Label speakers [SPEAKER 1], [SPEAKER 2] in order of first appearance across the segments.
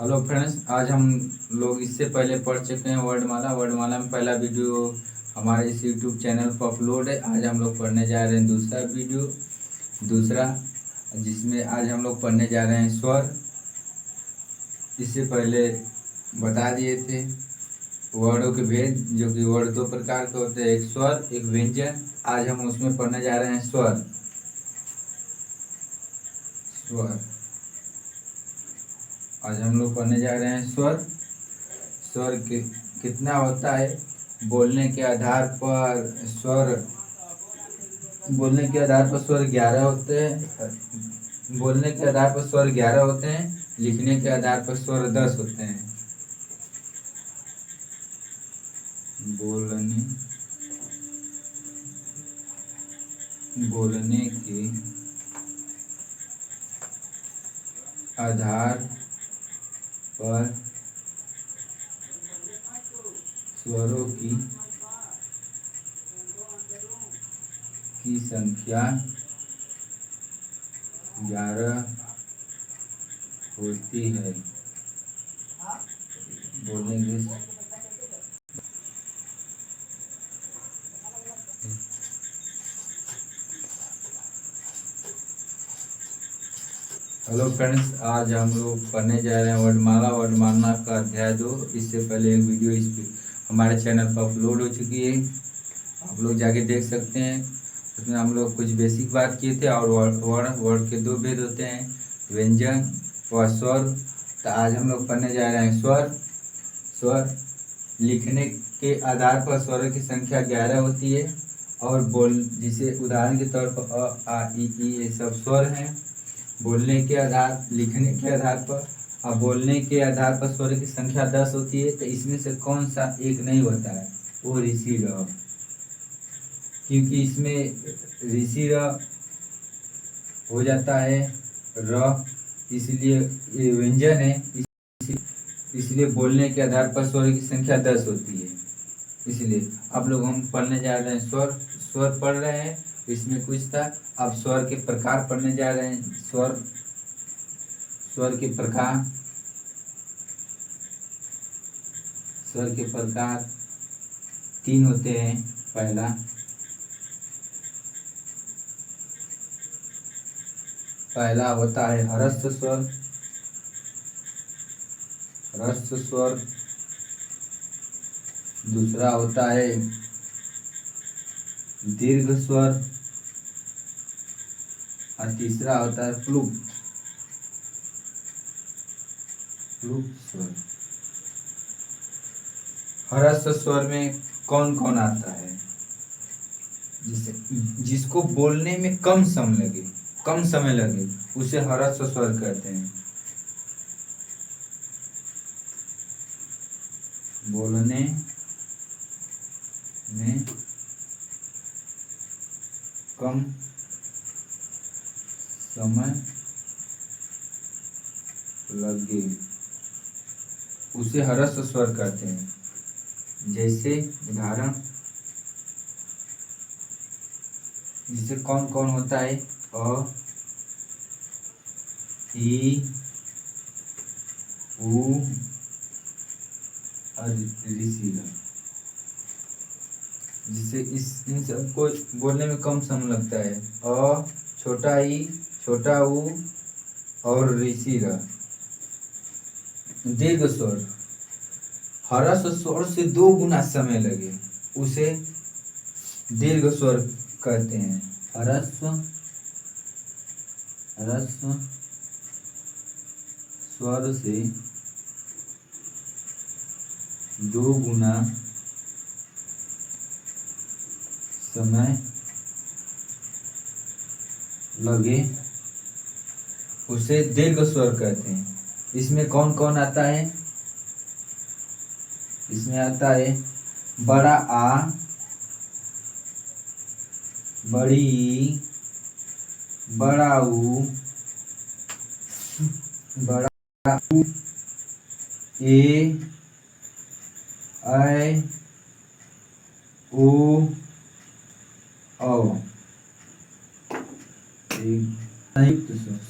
[SPEAKER 1] Hello friends, आज हम लोग इससे पहले पढ़ चुके हैं वर्णमाला। वर्णमाला में पहला वीडियो हमारे इस यूट्यूब चैनल पर अपलोड है। आज हम लोग पढ़ने जा रहे हैं दूसरा, जिसमें आज हम लोग पढ़ने जा रहे हैं स्वर। इससे पहले बता दिए थे वर्णों के भेद, जो कि वर्ण दो प्रकार के होते हैं, एक स्वर एक व्यंजन। आज हम उसमें पढ़ने जा रहे हैं स्वर। स्वर आज हम लोग पढ़ने जा रहे हैं स्वर। स्वर कितना होता है? बोलने के आधार पर स्वर बोलने के आधार पर स्वर 11 होते हैं। बोलने के आधार पर स्वर 11 होते हैं। लिखने के आधार पर स्वर 10 होते हैं। बोलने बोलने के आधार पर स्वरों की संख्या 11 होती है। बोलने की हेलो फ्रेंड्स, आज हम लोग पढ़ने जा रहे हैं वर्णमाला। वर्णमाला का अध्याय 2। इससे पहले एक वीडियो हमारे चैनल पर अपलोड हो चुकी है, आप लोग जाके देख सकते हैं। उसमें हम लोग कुछ बेसिक बात किए थे। और वर्ण के दो भेद होते हैं, व्यंजन व स्वर। तो आज हम लोग पढ़ने जा रहे हैं स्वर। स्वर लिखने के आधार पर स्वरों की संख्या 11 होती है। और जिसे उदाहरण के तौर पर अ, आ, इ, ये सब स्वर हैं। लिखने के आधार पर और बोलने के आधार पर स्वर की संख्या 10 होती है। तो इसमें से कौन सा एक नहीं होता है? वो ऋषि र, क्योंकि इसमें ऋषि र हो जाता है र, इसलिए ये व्यंजन है। इसलिए बोलने के आधार पर स्वर की संख्या 10 होती है। इसलिए आप लोग हम पढ़ने जा रहे हैं स्वर। स्वर पढ़ रहे हैं, इसमें कुछ था। अब स्वर के प्रकार पढ़ने जा रहे हैं। स्वर के प्रकार स्वर के प्रकार 3 होते हैं। पहला होता है ह्रस्व स्वर। दूसरा होता है दीर्घ स्वर और तीसरा होता है प्लुप्त स्वर। ह्रस्व स्वर में कौन कौन आता है? जिसको बोलने में कम समय लगे उसे ह्रस्व स्वर कहते हैं। बोलने में कम समय लगे उसे ह्रस्व स्वर कहते हैं। जैसे उदाहरण, जिसे कौन कौन होता है? अ, ई, उ और ऋषि। जिसे इन सबको बोलने में कम समय लगता है। अ, छोटा ई, छोटा उ और ऋषि। दीर्घ स्वर, ह्रस्व स्वर से 2 गुना समय लगे उसे दीर्घ स्वर कहते हैं। ह्रस्व स्वर से 2 गुना समय लगे उसे दीर्घ स्वर कहते हैं। इसमें कौन कौन आता है? इसमें आता है बड़ा आ, बड़ी ई, बड़ा उ, बड़ा उ, ए, ऐ, ओ, औ।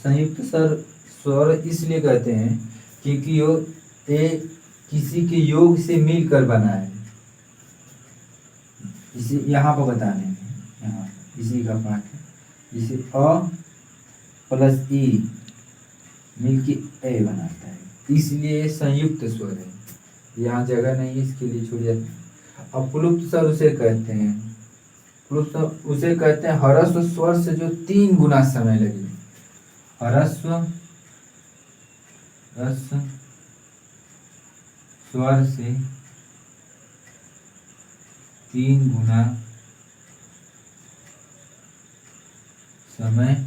[SPEAKER 1] संयुक्त स्वर इसलिए कहते हैं क्योंकि ये किसी के योग से मिलकर बना है। इसे यहाँ पर बताने में, यहाँ इसी का पाठ है। इसे अ प्लस ई मिलके ए बनाता है, इसलिए संयुक्त स्वर है। यहाँ जगह नहीं है, इसके लिए छूट जाते हैं। अब प्लुप्त स्वर उसे कहते हैं, प्लुप्त स्वर उसे कहते हैं ह्रस्व स्वर से जो 3 गुना समय लगे। ह्रस्व स्वर से 3 गुना समय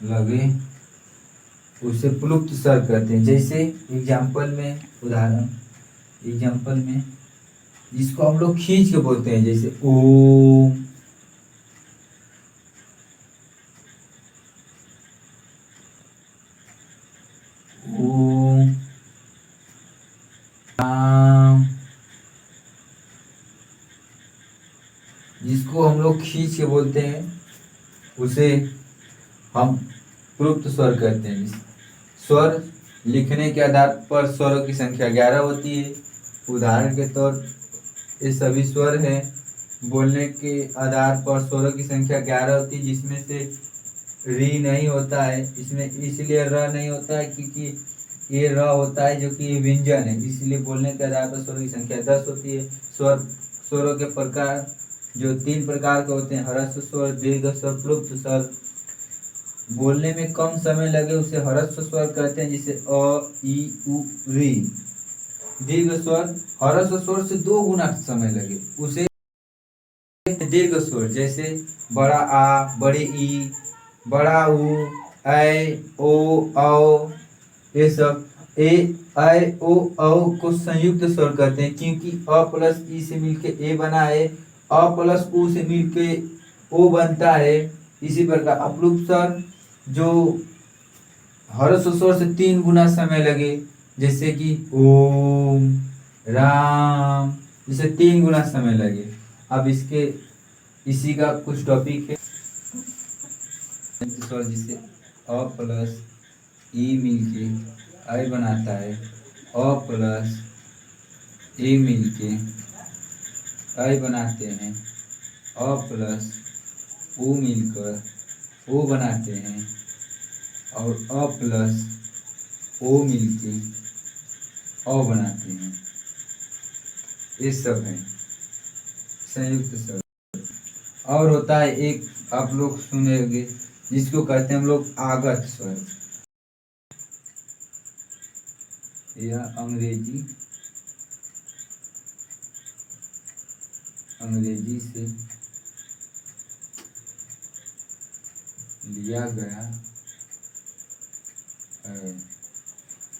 [SPEAKER 1] लगे उसे प्लुप्त स्वर कहते हैं। जैसे एग्जाम्पल में जिसको हम लोग खींच के बोलते हैं, जैसे ओम, ओम, राम, जिसको हम लोग खींच के बोलते हैं उसे हम प्लुप्त स्वर कहते हैं। स्वर लिखने के आधार पर स्वरों की संख्या 11 होती है। उदाहरण के तौर ये सभी स्वर हैं। बोलने के आधार पर स्वरों की संख्या 11 होती है, जिसमें से री नहीं होता है। इसमें इसलिए र नहीं होता है क्योंकि ये र होता है जो कि व्यंजन है, इसलिए बोलने के आधार पर स्वरों की संख्या 10 होती है। स्वरों के प्रकार जो 3 प्रकार के होते हैं, ह्रस्व स्वर, दीर्घ स्वर, प्लुप्त स्वर। बोलने में कम समय लगे उसे ह्रस्व स्वर कहते हैं, जिसे अ, ई, उ, री। दीर्घ स्वर, ह्रस्व स्वर से 2 गुना समय लगे उसे दीर्घ स्वर, जैसे बड़ा आ, बड़े ई, बड़ा उ, ऐ, ओ, औ, ये सब। ए, ऐ, ओ, औ को संयुक्त स्वर कहते हैं, क्योंकि अ प्लस ई से मिलके ए बना है, अ प्लस उ से मिलके ओ बनता है। इसी प्रकार अपलुप्त स्वर जो ह्रस्व स्वर से 3 गुना समय लगे, जैसे कि ओम, राम, जिसे 3 गुना समय लगे। अब इसी का कुछ टॉपिक है। स्वर जिसे अ प्लस ई मिलके ऐ बनाता है, अ प्लस ए मिलके ऐ बनाते हैं, अ प्लस ओ मिलकर ओ बनाते हैं, और अ प्लस ओ मिलके अ बनाते हैं। ये सब है संयुक्त स्वर। और होता है एक, आप लोग सुने होंगे, जिसको कहते हैं हम लोग आगत स्वर, या अंग्रेजी से लिया गया है।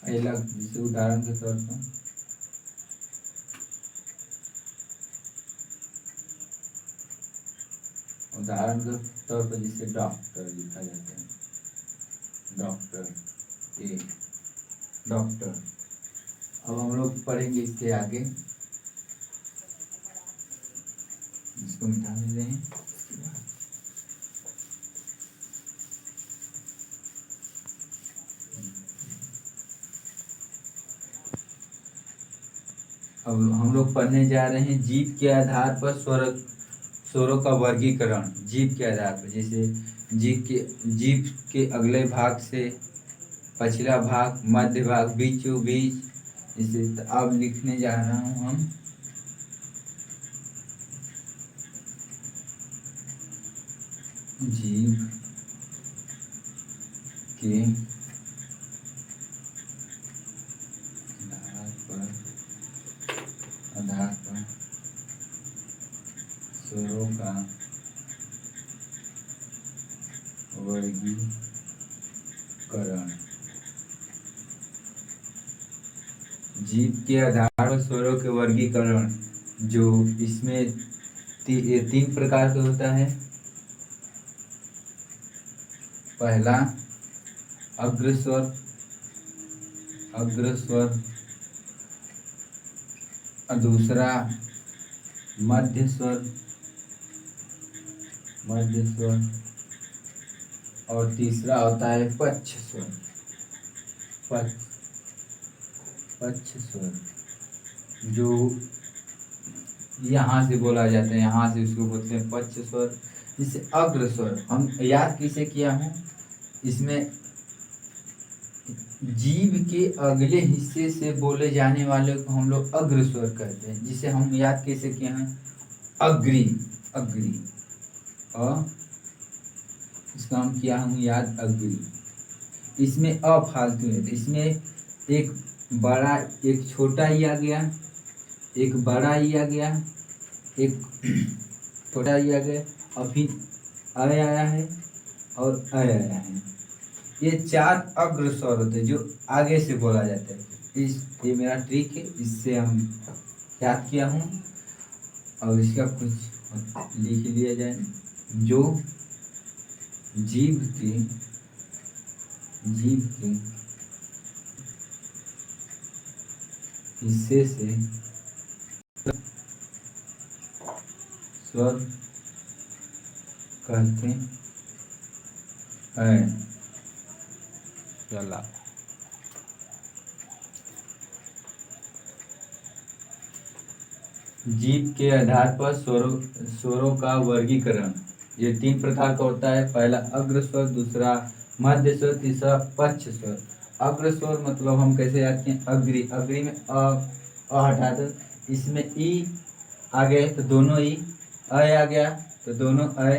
[SPEAKER 1] जैसे उदाहरण के तौर पर जिसे डॉक्टर लिखा जाता है, डॉक्टर, ए, डॉक्टर। अब हम लोग पढ़ेंगे इसके आगे, इसको मिटा दे रहे हैं। अब हम लोग पढ़ने जा रहे हैं जीभ के आधार पर स्वरों का वर्गीकरण। जीभ के आधार पर, जैसे जीभ के अगले भाग से पछिला भाग, मध्य भाग, बीचों बीच। इसे अब लिखने जा रहा हूँ हम। जीभ के आधार पर स्वरों का वर्गीकरण। जीभ के आधार पर स्वरों के वर्गीकरण, जो इसमें 3 प्रकार के होता है। पहला अग्रस्वर, दूसरा मध्य स्वर, और तीसरा होता है पक्ष स्वर। पच पच्छ स्वर, जो यहाँ से बोला जाता है, यहाँ से उसको बोलते हैं पच्छ स्वर। जिसे अग्र स्वर हम याद किसे किया हूँ, इसमें जीभ के अगले हिस्से से बोले जाने वाले को हम लोग अग्र स्वर कहते हैं, जिसे हम याद कैसे किए हैं, अग्री, अग्री। और इसका हम किया हूँ याद, अग्री। इसमें अ फालतू है, इसमें एक बड़ा एक छोटा ई आ गया, एक बड़ा ई आ गया, एक छोटा ई आ गया, और फिर अ आया है और अ आया है। ये चार अग्र स्वर होते हैं जो आगे से बोला जाता है। ये मेरा ट्रिक है, इससे हम याद किया हूँ। और इसका कुछ लिख लिया जाए, जो जीभ के हिस्से से स्वर कहते हैं। चला जीभ के आधार पर स्वरों का वर्गीकरण ये 3 प्रकार का होता है। पहला अग्र स्वर, दूसरा मध्य स्वर, तीसरा पच्छ स्वर। अग्र स्वर मतलब हम कैसे याद किए, अग्री, अग्री में अ हटा दो, इसमें ई आ गए तो दोनों ई, अ आ गया तो दोनों अ।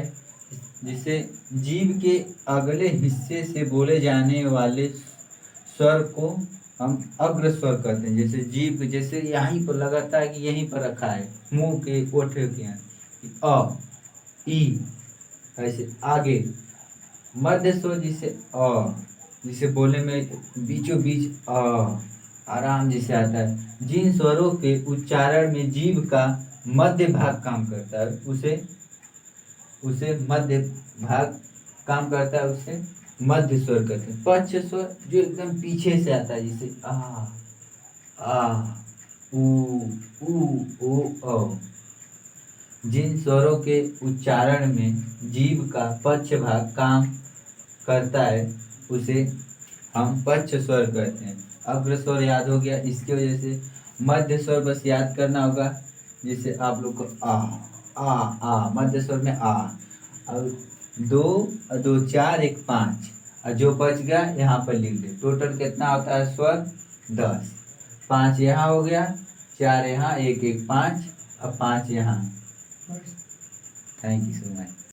[SPEAKER 1] जिसे जीभ के अगले हिस्से से बोले जाने वाले स्वर को हम अग्र स्वर कहते हैं। जैसे जीभ जैसे यहीं पर लगाता है कि यहीं पर रखा है, मुंह के ओठे के यहाँ अ, ई, ऐसे आगे। मध्य स्वर जिसे अ, जिसे बोलने में बीचों बीच आराम जैसे आता है। जिन स्वरों के उच्चारण में जीभ का मध्य भाग काम करता है, उसे मध्य भाग काम करता है, उसे मध्य स्वर कहते हैं। पच्छ स्वर जो एकदम पीछे से आता है, जैसे आ उ ओ औ। जिन स्वरों के उच्चारण में जीभ का पक्ष भाग काम करता है, उसे हम पच्छ स्वर कहते हैं। अग्र स्वर याद हो गया, इसकी वजह से मध्य स्वर बस याद करना होगा। जैसे आप लोग को आ मध्य स्वर में आ, और 2 और 2 4 1 5, और जो बच गया यहाँ पर लिख दे। टोटल कितना होता है स्वर, 10। 5 यहाँ हो गया, 4 यहाँ, 1 1 5 और 5 यहाँ। Thank you so much.